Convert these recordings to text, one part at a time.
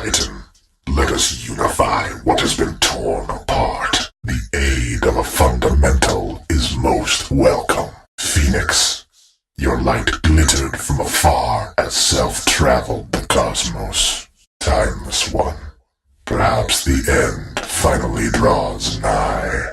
Titan, let us unify what has been torn apart. The aid of a fundamental is most welcome. Phoenix, your light glittered from afar as self traveled the cosmos. Timeless one, perhaps the end finally draws nigh.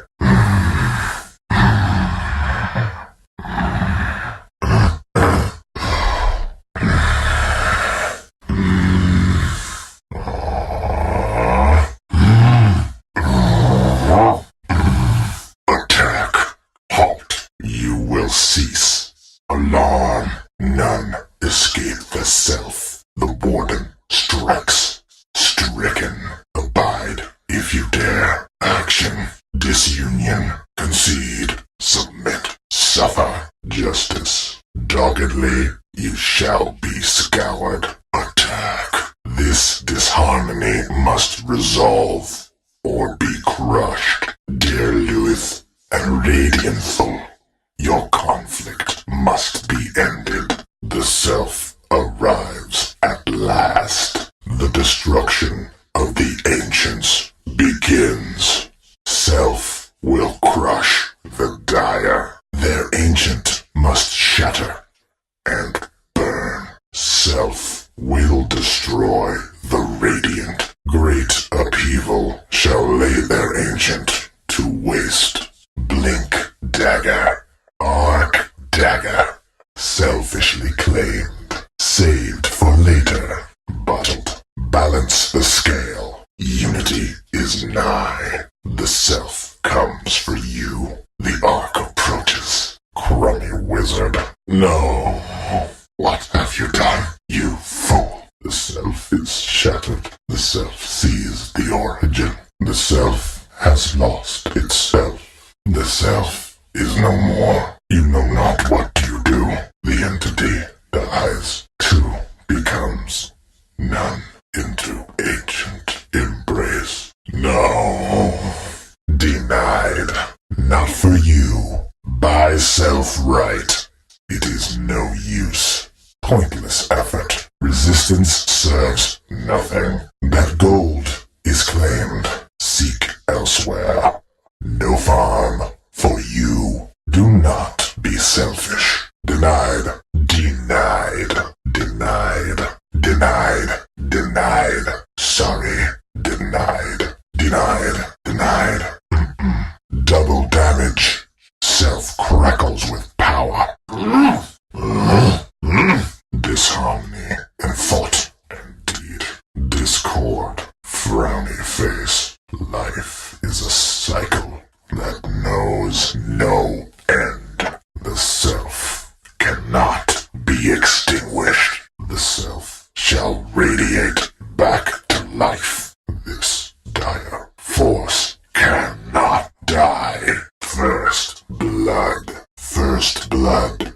Attack. Halt. You will cease. Alarm. None escape the self. The warden strikes. Stricken. Abide if you dare. Action. Disunion. Concede. Submit. Suffer. Justice. Doggedly, you shall be scoured. Attack. This disharmony must resolve or be crushed. Dear Lilith and Radianthal, your conflict must be ended. The self arrives at last. The destruction of the ancients begins. Self will crush the dire. Their ancient must shatter and burn. Self will destroy the radiant. Great upheaval shall lay their ancient to waste. Blink dagger, arc dagger, selfishly claimed, saved for later, bottled. Balance the scale. Unity is nigh. The self comes for you. The arc approaches. Crummy wizard. No. What have you done, you fool? The self is shattered. The self sees the origin. The self has lost itself. The self is no more. You know not what you do. The entity dies. Two becomes none. Into ancient embrace. No. Denied. Not for you. By self-right. It is no use. Pointless effort. Resistance serves nothing. That gold is claimed. Seek elsewhere. No farm for you. Do not be selfish. Denied. Denied. Denied. Denied. Denied. Sorry. Denied. Denied. Denied. Double damage. Self crackles with power. Disharmony and thought and deed. Discord. Frowny face. Life is a cycle that knows no end. The self cannot be extinguished. The self shall radiate back to life. This dire force cannot die. First blood. First blood.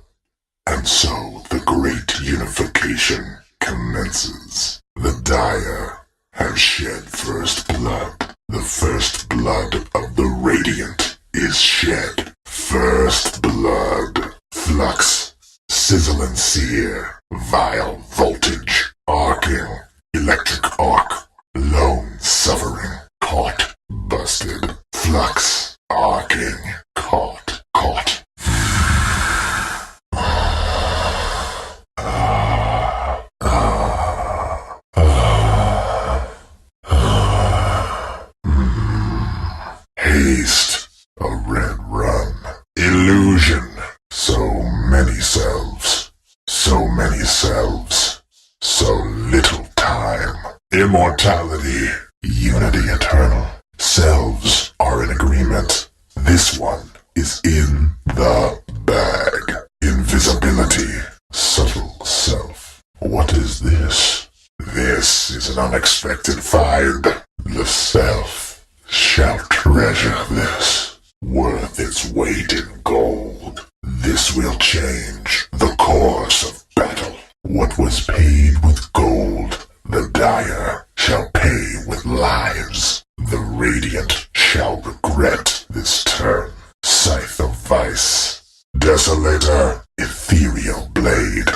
And so the great unification commences. The dire have shed first blood. The first blood of the radiant is shed. First blood. Flux. Sizzle and sear. Vile voltage. Arcing. Electric arc. Lone suffering. Caught. Busted. Flux. Arcing. Caught. Caught. Haste, a red run, illusion, so many selves, so many selves, so little time, immortality, unity eternal, selves are in agreement, this one is in the bag, invisibility, subtle self, what is this? This is an unexpected find, the self shall treasure this, worth its weight in gold. This will change the course of battle. What was paid with gold, the dire shall pay with lives. The radiant shall regret this turn. Scythe of vice, desolator, ethereal blade,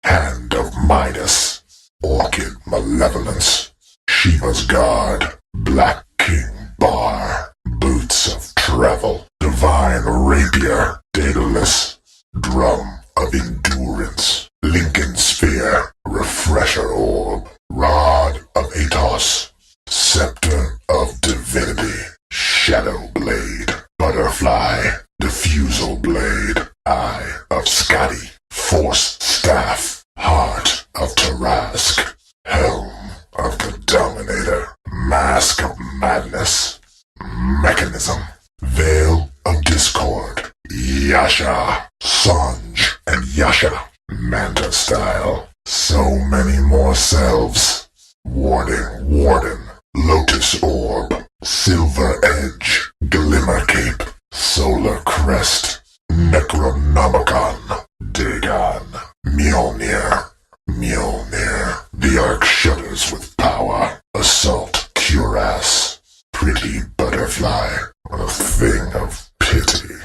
hand of Midas, orchid malevolence. She Guard, Black King Bar, Boots of Travel, Divine Rapier, Daedalus, Drum of Endurance, Lincoln Sphere, Refresher Orb, Rod of Atos, Scepter of Divinity, Shadow Blade, Butterfly, Diffusal Blade, Eye of Scotty, Force Staff, Heart of Tarask, Helm of the Dominator, Mask of Madness, Mechanism, Veil of Discord, Yasha, Sanj and Yasha, Manta Style, so many more selves, Warden, Lotus Orb, Silver Edge, Glimmer Cape, Solar Crest, Necronomicon, Dagon, Mjolnir, the Arc shudders with power, Assault Cuirass, Pretty Butterfly, a thing of pity,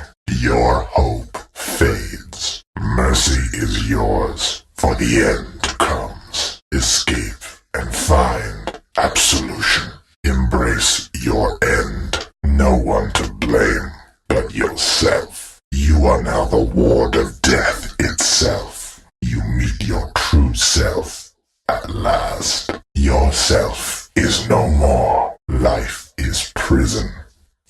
your hope fades, mercy is yours, for the end comes, escape and find absolution, embrace your end, no one to blame but yourself, you are now the ward of death itself, you meet your true self, at last, yourself is no more, life is prison,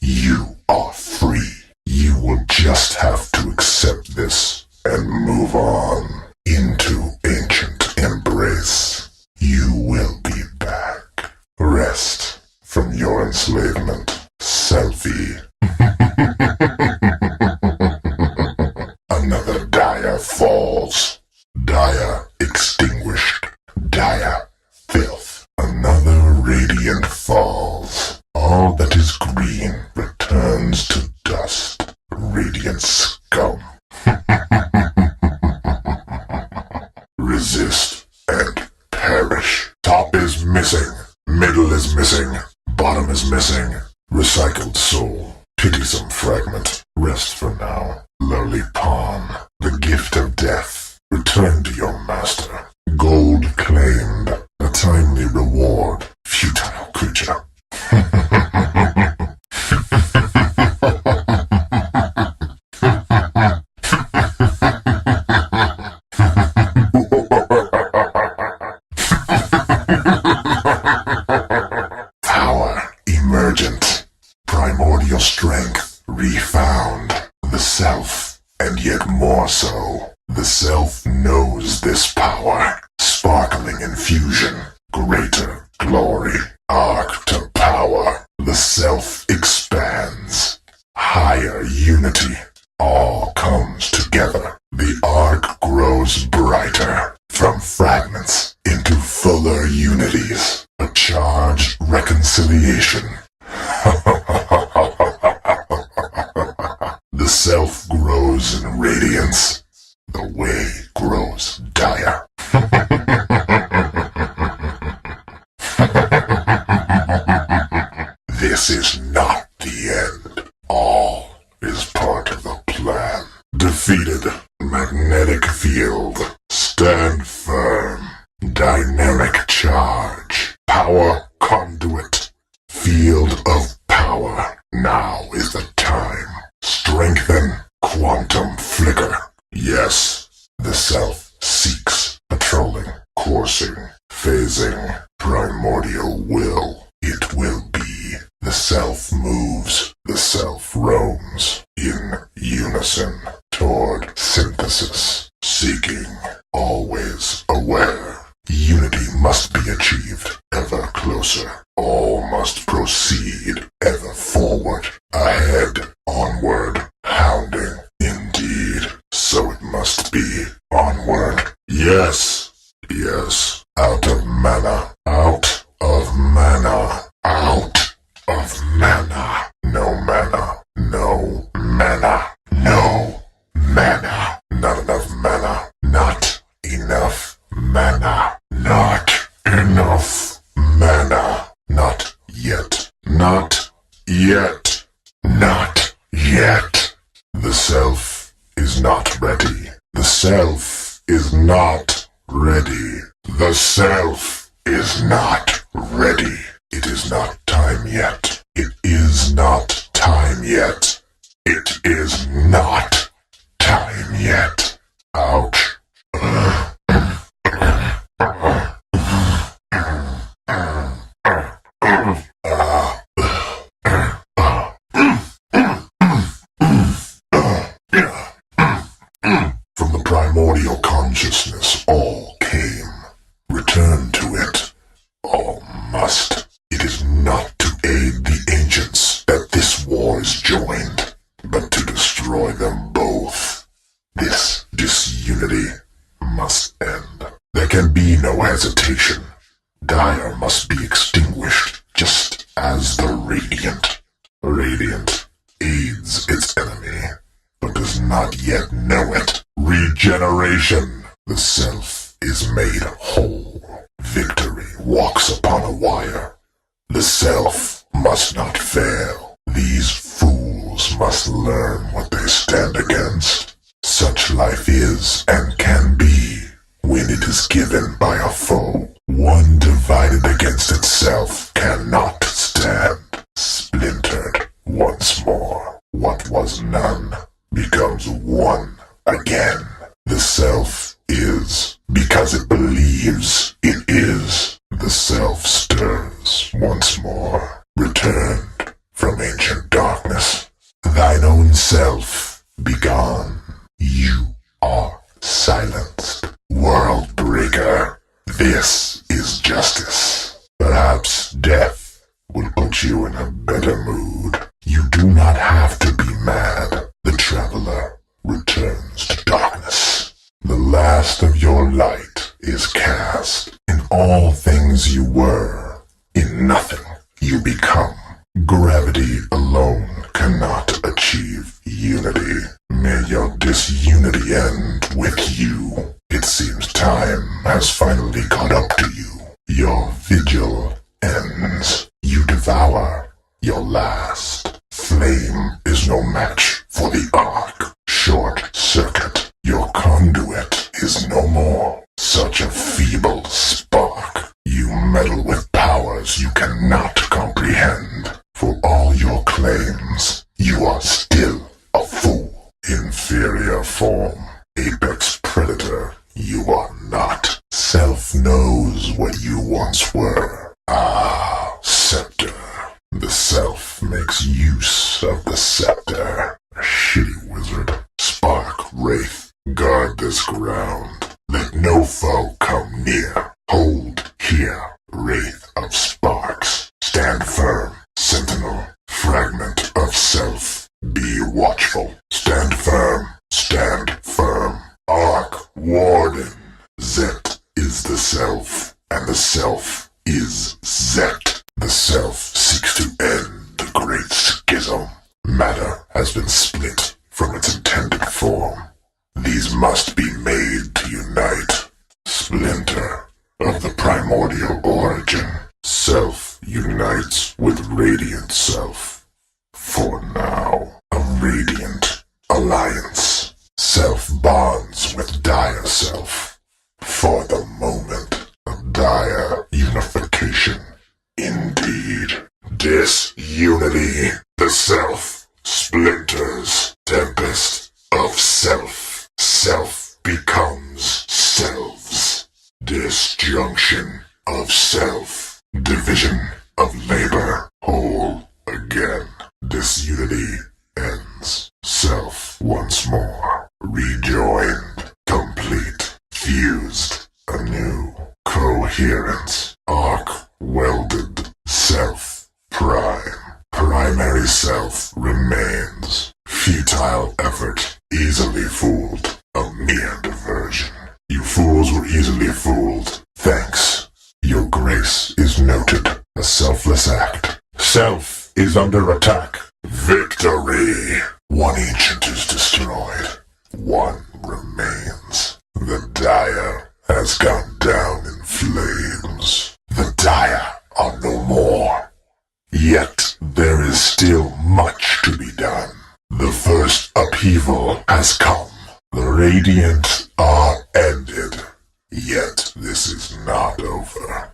you are free, you will just have to accept this, and move on, into ancient embrace, you will be back, rest from your enslavement, selfie. Another Dire falls, Dire extinguished, Dire filth, another Radiant falls, all that is green returns to dust, Radiant scum. Resist and perish. Top is missing, middle is missing, bottom is missing, recycled soul, pitisome fragment, rest for now, lowly pawn, the gift of death, return to your master, gold claimed, a timely reward, futile creature. Power emergent, primordial strength refound, the self, and yet more so, the self knows this power, sparkling infusion, greater glory, arc to power, the self expands, higher unity, all comes together, the arc grows brighter, from fragments into fuller unities, a charged reconciliation. The self grows in radiance, the way grows dire. This is not the end. All is part of the plan. Defeated, magnetic field, stand firm, dynamic charge, power conduit, field of power. Now is the time. Strengthen, quantum flicker. Yes, the self seeks, patrolling, coursing, phasing, primordial will. It will be. The self moves, the self roams, in unison, toward synthesis, seeking, always aware. Unity must be achieved, ever closer. All must proceed, ever forward, ahead, onward, hounding. Indeed, so it must be. Onward. Yes, out of mana, out of mana, out of mana. No mana, no mana, no mana. Not enough mana, not enough mana, not enough mana. Not yet, not yet, not yet. The self is not ready. The self is not ready. The self is not ready. It is not time yet. It is not time yet. It is not time yet. Ouch. From the primordial consciousness all came. Return to it. All must. It is not to aid the ancients that this war is joined, but to destroy them both. This disunity must end. There can be no hesitation. Dire must be extinguished, just as the Radiant. Radiant aids its enemy, but does not yet know it. Regeneration. The self is made whole. Victory walks upon a wire. The self must not fail. These fools must learn what they stand against. Such life is and can be when it is given by a foe. One divided against itself cannot stand. Splintered once more. What was none becomes one again. The self is because it believes it is. The self stirs once more, returned from ancient darkness. Thine own self begone. You are silenced. World breaker, this is justice. Perhaps death will put you in a better mood. You do not have to be mad. The traveler returns to darkness. The last of your light is cast. In all things you were, in nothing you become. Gravity alone cannot achieve unity. May your disunity end with you. It seems time has finally caught up to you. Your vigil ends. You devour your last. Flame is no match for the arc. Short circuit. Your conduit is no more. Such a feeble spark. You meddle with powers you cannot comprehend. For all your claims, you are still a fool. Inferior form. Apex predator. You are not. Self knows what you once were. Ah, scepter. The self makes use of the scepter. A shitty wizard. Spark wraith. Guard this ground. Let no foe come near. Hold here. Wraith of sparks. Stand firm. Sentinel. Fragment of self. Be watchful. Stand firm. Stand firm. Arc Warden. Zet is the self, and the self is Zet. The self seeks to end the great schism. Matter has been split from its intended form. These must be made to unite. Splinter of the primordial origin. Self unites with radiant self. For now, a radiant alliance. Self bonds with dire self. For the moment, a dire unification. Indeed, disunity. The self splinters. Tempest of self. Self becomes selves. Disjunction of self. Division of labor. Whole again. Disunity ends. Self once more. Rejoined. Complete. Fused. Anew. Coherence. Arc welded. Self. Prime. Primary self remains. Futile effort. Easily fooled. A mere diversion. You fools were easily fooled. Thanks. Your grace is noted. A selfless act. Self is under attack. Victory! One ancient is destroyed. One remains. The dire has gone down in flames. The dire are no more. Yet there is still much to be done. The first upheaval has come. The Radiant are ended. Yet this is not over.